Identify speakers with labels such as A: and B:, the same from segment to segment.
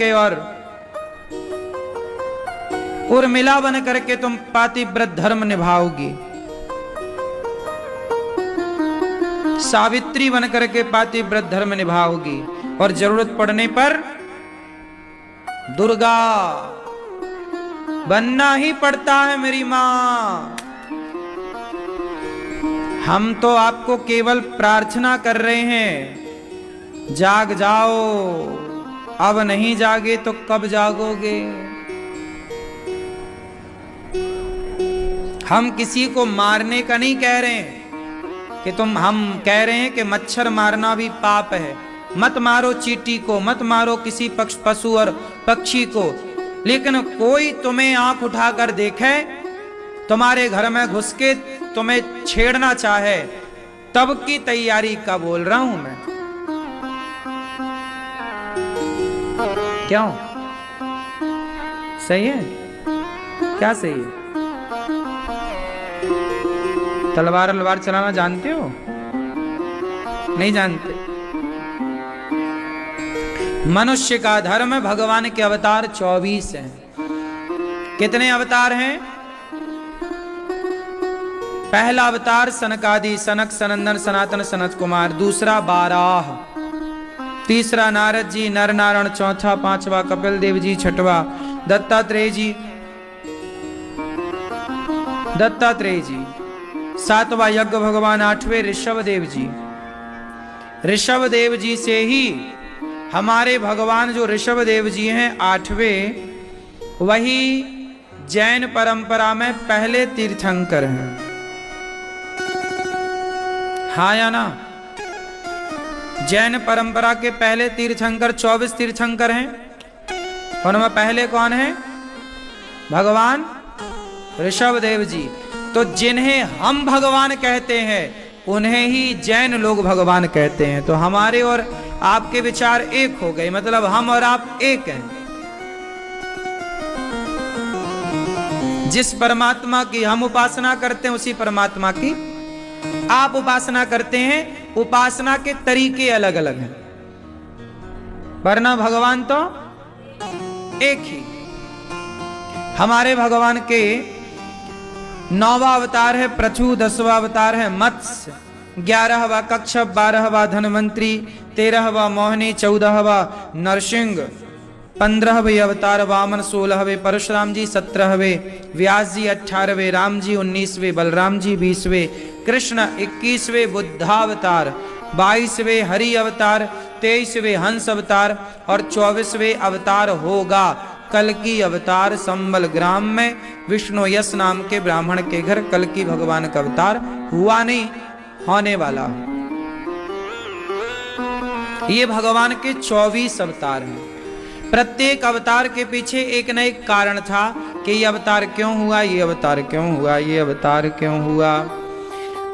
A: करके और उर्मिला बन करके तुम पातिव्रत धर्म निभाओगी, सावित्री बन करके पातिव्रत धर्म निभाओगी, और जरूरत पड़ने पर दुर्गा बनना ही पड़ता है मेरी मां। हम तो आपको केवल प्रार्थना कर रहे हैं, जाग जाओ। अब नहीं जागे तो कब जागोगे? हम किसी को मारने का नहीं कह रहे हैं कि हम कह रहे हैं कि मच्छर मारना भी पाप है। मत मारो चींटी को, मत मारो किसी पशु और पक्षी को, लेकिन कोई तुम्हें आंख उठाकर देखे, तुम्हारे घर में घुस के तुम्हें छेड़ना चाहे, तब की तैयारी का बोल रहा हूं मैं। क्यों? सही है? क्या सही है? तलवार चलाना जानते हो? नहीं जानते? मनुष्य का धर्म, भगवान के अवतार 24 हैं। कितने अवतार हैं? पहला अवतार सनकादि, सनक, सनंदन, सनातन, सनत कुमार। दूसरा बाराह, तीसरा नारद जी, नर नारायण, चौथा, पांचवा कपिल देव जी, छठवा दत्तात्रेय जी, सातवां यज्ञ भगवान, आठवें ऋषभ देव जी। ऋषभ देव जी से ही हमारे भगवान जो ऋषभ देव जी हैं 8वें, वही जैन परंपरा में पहले तीर्थंकर हैं। हाँ या ना? जैन परंपरा के पहले तीर्थंकर 24 तीर्थंकर हैं, उनमें पहले कौन है? भगवान ऋषभ देव जी। तो जिन्हें हम भगवान कहते हैं उन्हें ही जैन लोग भगवान कहते हैं। तो हमारे और आपके विचार एक हो गए, मतलब हम और आप एक हैं। जिस परमात्मा की हम उपासना करते हैं उसी परमात्मा की आप उपासना करते हैं। उपासना के तरीके अलग अलग हैं, वरना भगवान तो एक ही। हमारे भगवान के 9वां अवतार है पृथु, 10वां अवतार है मत्स्य, 11वां कच्छप, 12वां धनवंतरी, 13वां मोहिनी, 14वां नरसिंह, 15वें अवतार वामन, 16वें परशुराम जी, 17वें व्यास जी, 18वें राम जी, 19वें बलराम जी, 20वें कृष्ण, 21वें बुद्धावतार, 22वें हरि अवतार, 23वें हंस अवतार और 24वें अवतार होगा कल्कि अवतार। संबल ग्राम में विष्णु यश नाम के ब्राह्मण के घर कल्कि भगवान का अवतार हुआ नहीं, होने वाला है। ये भगवान के 24 अवतार हैं। प्रत्येक अवतार के पीछे एक न एक कारण था कि ये अवतार क्यों हुआ, ये अवतार क्यों हुआ, ये अवतार क्यों हुआ।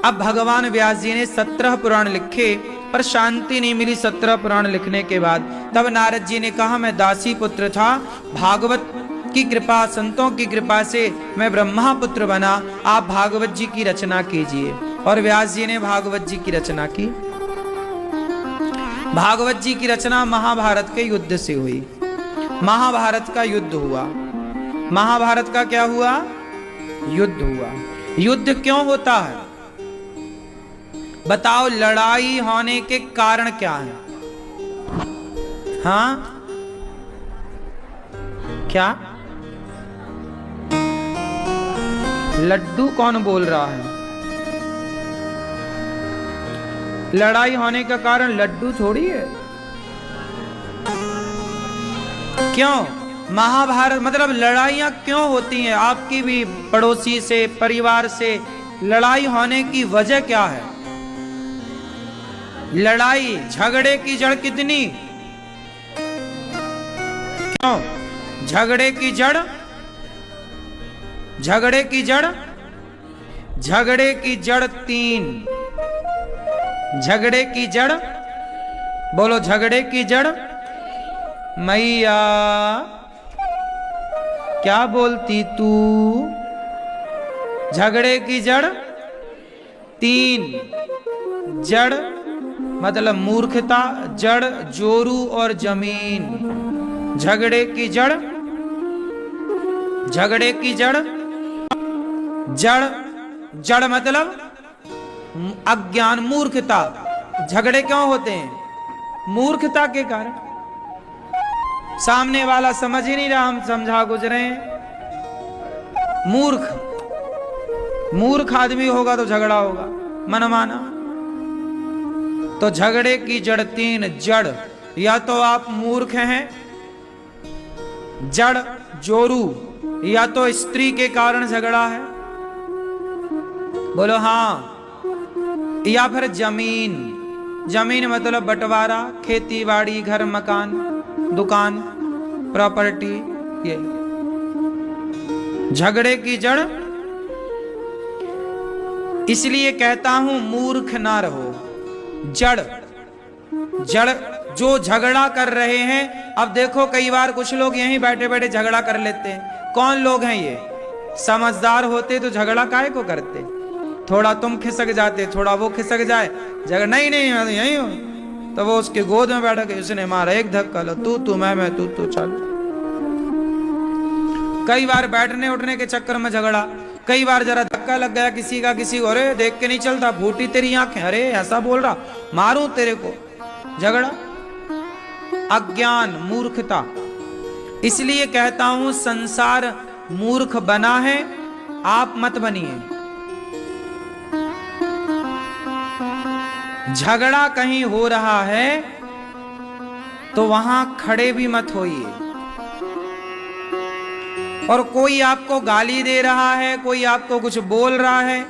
A: अब भगवान व्यास जी ने 17 पुराण लिखे, पर शांति नहीं मिली 17 पुराण लिखने के बाद। तब नारद जी ने कहा, मैं दासी पुत्र था, भागवत की कृपा, संतों की कृपा से मैं ब्रह्मा पुत्र बना, आप भागवत जी की रचना कीजिए। और व्यास जी ने भागवत जी की रचना की। भागवत जी की रचना महाभारत के युद्ध से हुई। महाभारत का युद्ध हुआ। महाभारत का क्या हुआ? युद्ध हुआ। युद्ध क्यों होता है बताओ? लड़ाई होने के कारण क्या है? हाँ, क्या? लड्डू कौन बोल रहा है? लड़ाई होने का कारण लड्डू थोड़ी है। क्यों? महाभारत मतलब लड़ाइयां क्यों होती हैं? आपकी भी पड़ोसी से, परिवार से लड़ाई होने की वजह क्या है? लड़ाई झगड़े की जड़ कितनी? क्यों? झगड़े की जड़, झगड़े की जड़, झगड़े की जड़ 3। झगड़े की जड़, बोलो झगड़े की जड़। मैया क्या बोलती तू? झगड़े की जड़ 3। जड़ मतलब मूर्खता, जड़ जोरू और जमीन। झगड़े की जड़, झगड़े की जड़, जड़, जड़ मतलब अज्ञान, मूर्खता। झगड़े क्यों होते हैं? मूर्खता के कारण। सामने वाला समझ ही नहीं रहा, हम समझा गुजरे हैं। मूर्ख आदमी होगा तो झगड़ा होगा, मनमाना। तो झगड़े की जड़ तीन। जड़, या तो आप मूर्ख हैं, जड़ जोरू, या तो स्त्री के कारण झगड़ा है, बोलो हाँ, या फिर जमीन। जमीन मतलब बंटवारा, खेती बाड़ी, घर मकान, दुकान, प्रॉपर्टी। ये झगड़े की जड़। इसलिए कहता हूं मूर्ख ना रहो। जड़, जड़ जो झगड़ा कर रहे हैं। अब देखो कई बार कुछ लोग यहीं बैठे बैठे झगड़ा कर लेते हैं। कौन लोग हैं ये? समझदार होते तो झगड़ा काहे को करते? थोड़ा तुम खिसक जाते, थोड़ा वो खिसक जाए, झगड़ा नहीं नहीं मैं तो यही हूं, तो वो उसके गोद में बैठा के उसने मारा एक धक्का, लो तू मैं तू चल। कई बार बैठने उठने के चक्कर में झगड़ा, कई बार जरा धक्का लग गया किसी का किसी को, अरे देख के नहीं चलता, फूटी तेरी आंखें, अरे ऐसा बोल रहा, मारूं तेरे को, झगड़ा। अज्ञान, मूर्खता। इसलिए कहता हूं संसार मूर्ख बना है, आप मत बनिए। झगड़ा कहीं हो रहा है तो वहां खड़े भी मत होइए। और कोई आपको गाली दे रहा है, कोई आपको कुछ बोल रहा है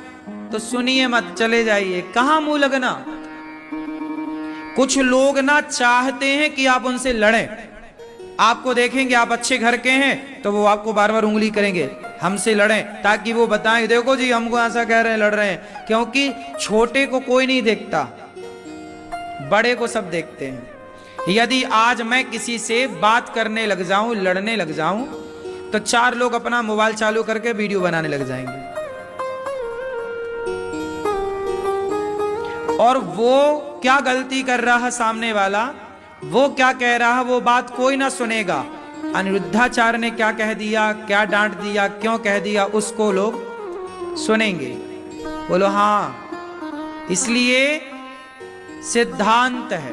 A: तो सुनिए मत, चले जाइए। कहां मुंह लगना। कुछ लोग ना चाहते हैं कि आप उनसे लड़ें। आपको देखेंगे आप अच्छे घर के हैं तो वो आपको बार बार उंगली करेंगे, हमसे लड़ें, ताकि वो बताएं देखो जी हमको ऐसा कह रहे हैं, लड़ रहे हैं। क्योंकि छोटे को कोई नहीं देखता, बड़े को सब देखते हैं। यदि आज मैं किसी से बात करने लग जाऊं, लड़ने लग जाऊं, तो 4 लोग अपना मोबाइल चालू करके वीडियो बनाने लग जाएंगे। और वो क्या गलती कर रहा है सामने वाला, वो क्या कह रहा है, वो बात कोई ना सुनेगा। अनिरुद्धाचार्य ने क्या कह दिया, क्या डांट दिया, क्यों कह दिया, उसको लोग सुनेंगे। बोलो हाँ। इसलिए सिद्धांत है,